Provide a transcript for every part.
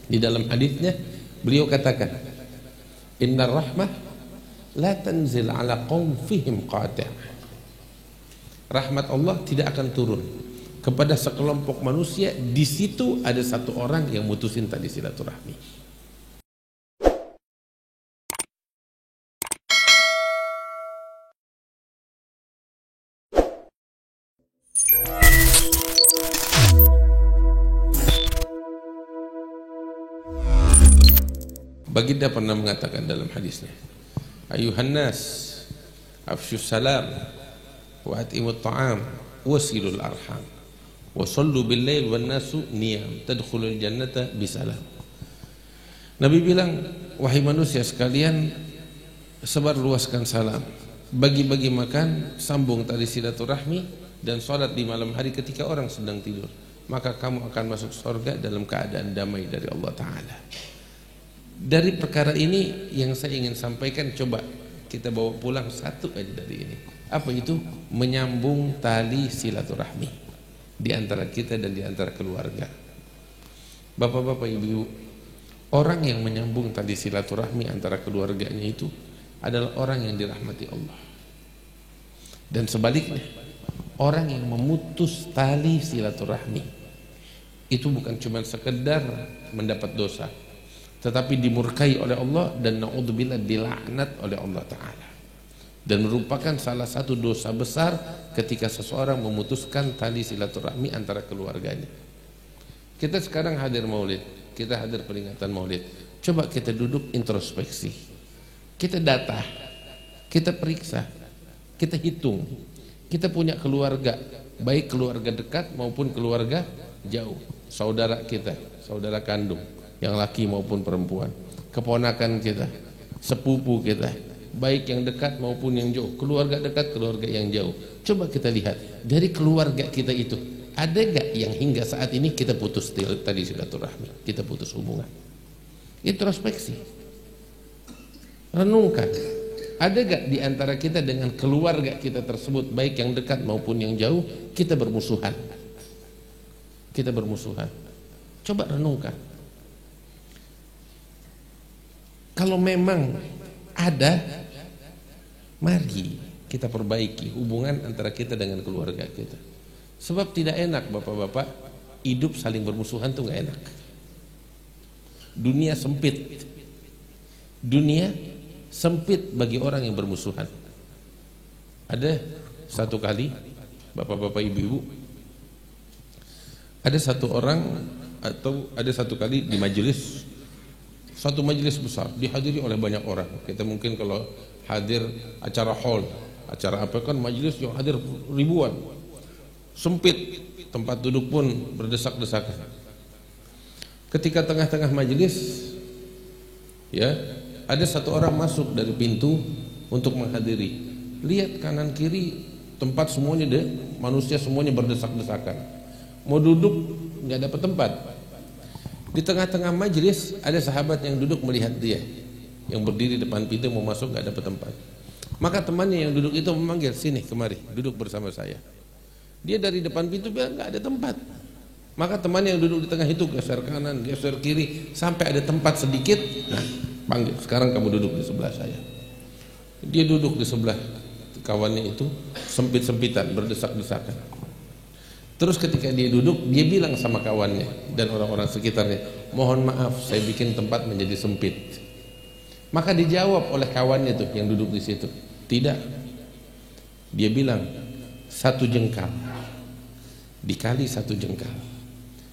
Di dalam hadisnya beliau katakan, innar rahmah la tanzil ala qaum fihim qati'. Rahmat Allah tidak akan turun kepada sekelompok manusia di situ ada satu orang yang mutusin tali silaturahmi. Baginda pernah mengatakan dalam hadisnya, ayuhan nas afshus salam wa atimut ta'am wasilul arham wa sallu bil lail wan nasu niyam tadkhulul jannata bisalam. Nabi bilang, wahai manusia sekalian, sebar luaskan salam, bagi-bagi makan, sambung tali silaturahmi, dan salat di malam hari ketika orang sedang tidur, maka kamu akan masuk surga dalam keadaan damai dari Allah Ta'ala. Dari perkara ini yang saya ingin sampaikan, coba kita bawa pulang satu aja dari ini. Apa itu? Menyambung tali silaturahmi di antara kita dan di antara keluarga. Bapak-bapak, ibu-ibu, orang yang menyambung tali silaturahmi antara keluarganya itu adalah orang yang dirahmati Allah. Dan sebaliknya, orang yang memutus tali silaturahmi itu bukan cuma sekedar mendapat dosa, tetapi dimurkai oleh Allah dan na'udzubillah dilaknat oleh Allah Ta'ala, dan merupakan salah satu dosa besar ketika seseorang memutuskan tali silaturahmi antara keluarganya. Kita sekarang hadir maulid, kita hadir peringatan maulid, coba kita duduk introspeksi, kita data, kita periksa, kita hitung, kita punya keluarga, baik keluarga dekat maupun keluarga jauh, saudara kita, saudara kandung yang laki maupun perempuan, keponakan kita, sepupu kita, baik yang dekat maupun yang jauh, keluarga dekat, keluarga yang jauh. Coba kita lihat dari keluarga kita itu, ada gak yang hingga saat ini kita putus tali silaturahmi, kita putus hubungan? Introspeksi, renungkan, ada gak di antara kita dengan keluarga kita tersebut, baik yang dekat maupun yang jauh, kita bermusuhan? Kita bermusuhan. Coba renungkan. Kalau memang ada, mari kita perbaiki hubungan antara kita dengan keluarga kita. Sebab tidak enak bapak-bapak, hidup saling bermusuhan tuh gak enak. Dunia sempit. Dunia sempit bagi orang yang bermusuhan. Ada satu kali, bapak-bapak, ibu-ibu, ada satu orang atau ada satu kali di majelis, satu majelis besar dihadiri oleh banyak orang. Kita mungkin kalau hadir acara hall, acara apa kan majelis yang hadir ribuan, sempit, tempat duduk pun berdesak-desakan. Ketika tengah-tengah majelis, ya, ada satu orang masuk dari pintu untuk menghadiri. Lihat kanan kiri, tempat semuanya deh, manusia semuanya berdesak-desakan. Mau duduk nggak dapat tempat. Di tengah-tengah majelis ada sahabat yang duduk melihat dia, yang berdiri depan pintu mau masuk nggak dapat tempat. Maka temannya yang duduk itu memanggil, sini kemari duduk bersama saya. Dia dari depan pintu bilang nggak ada tempat. Maka temannya yang duduk di tengah itu geser kanan, geser kiri sampai ada tempat sedikit. Nah, panggil, sekarang kamu duduk di sebelah saya. Dia duduk di sebelah kawannya itu, sempit-sempitan, berdesak-desakan. Terus ketika dia duduk, dia bilang sama kawannya dan orang-orang sekitarnya, mohon maaf saya bikin tempat menjadi sempit. Maka dijawab oleh kawannya tuh yang duduk di situ, tidak. Dia bilang, satu jengkal dikali satu jengkal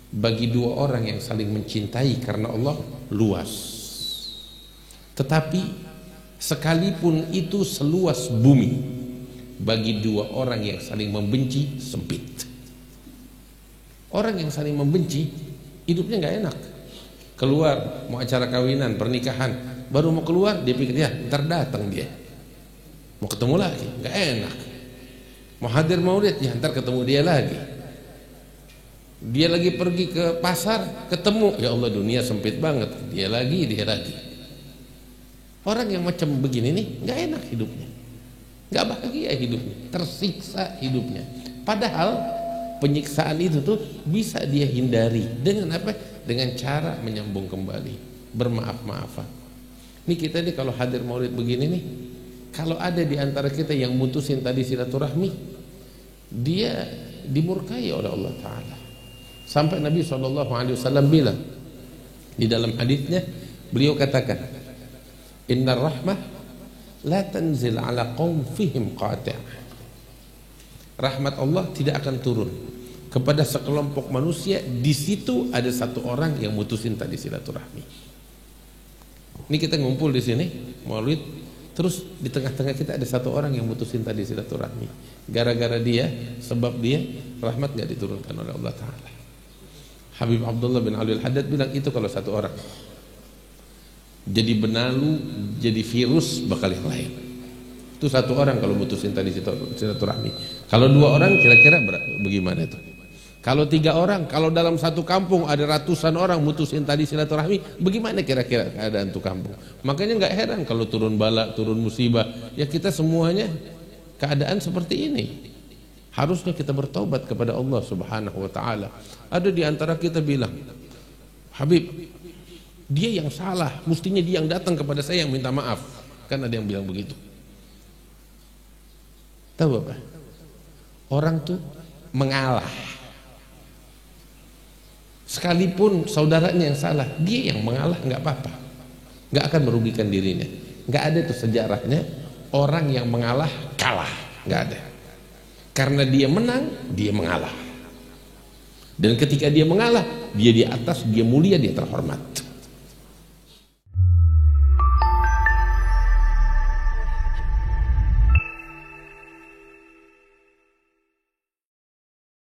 bagi dua orang yang saling mencintai karena Allah luas. Tetapi sekalipun itu seluas bumi, bagi dua orang yang saling membenci sempit. Orang yang saling membenci hidupnya nggak enak. Keluar mau acara kawinan, pernikahan, baru mau keluar dia pikir ya ntar datang dia, mau ketemu lagi, nggak enak. Mau hadir maulid ya ntar ketemu dia lagi. Dia lagi pergi ke pasar ketemu, ya Allah dunia sempit banget, dia lagi. Orang yang macam begini nih nggak enak hidupnya, nggak bahagia hidupnya, tersiksa hidupnya. Padahal penyiksaan itu tuh bisa dia hindari dengan apa? dengan cara menyambung kembali, bermaaf-maafan. Ini kita nih kalau hadir maulid begini nih, kalau ada di antara kita yang mutusin tadi silaturahmi, dia dimurkai oleh Allah Ta'ala. Sampai Nabi SAW bilang di dalam hadisnya, beliau katakan, innar rahmah la tanzil ala qaum fihim qati'. Rahmat Allah tidak akan turun kepada sekelompok manusia di situ ada satu orang yang mutusin tadi silaturahmi. Ini kita ngumpul di sini maulid, terus di tengah-tengah kita ada satu orang yang mutusin tadi silaturahmi. Gara-gara dia, sebab dia, rahmat gak diturunkan oleh Allah Ta'ala. Habib Abdullah bin Alwi Al-Haddad bilang itu kalau satu orang jadi benalu, jadi virus, bakal yang lain. Itu satu orang kalau mutusin tadi silaturahmi. Kalau dua orang kira-kira bagaimana itu? Kalau tiga orang, kalau dalam satu kampung ada ratusan orang mutusin tadi silaturahmi, bagaimana kira-kira keadaan tuh kampung? Makanya nggak heran kalau turun bala, turun musibah, ya kita semuanya keadaan seperti ini. Harusnya kita bertaubat kepada Allah Subhanahu wa Ta'ala. Ada di antara kita bilang, Habib, dia yang salah, mestinya dia yang datang kepada saya yang minta maaf. Kan ada yang bilang begitu. Tahu apa? Orang tuh mengalah. Sekalipun saudaranya yang salah, dia yang mengalah nggak apa-apa, nggak akan merugikan dirinya. Nggak ada tuh sejarahnya orang yang mengalah kalah, nggak ada. Karena dia menang, dia mengalah. Dan ketika dia mengalah, dia di atas, dia mulia, dia terhormat.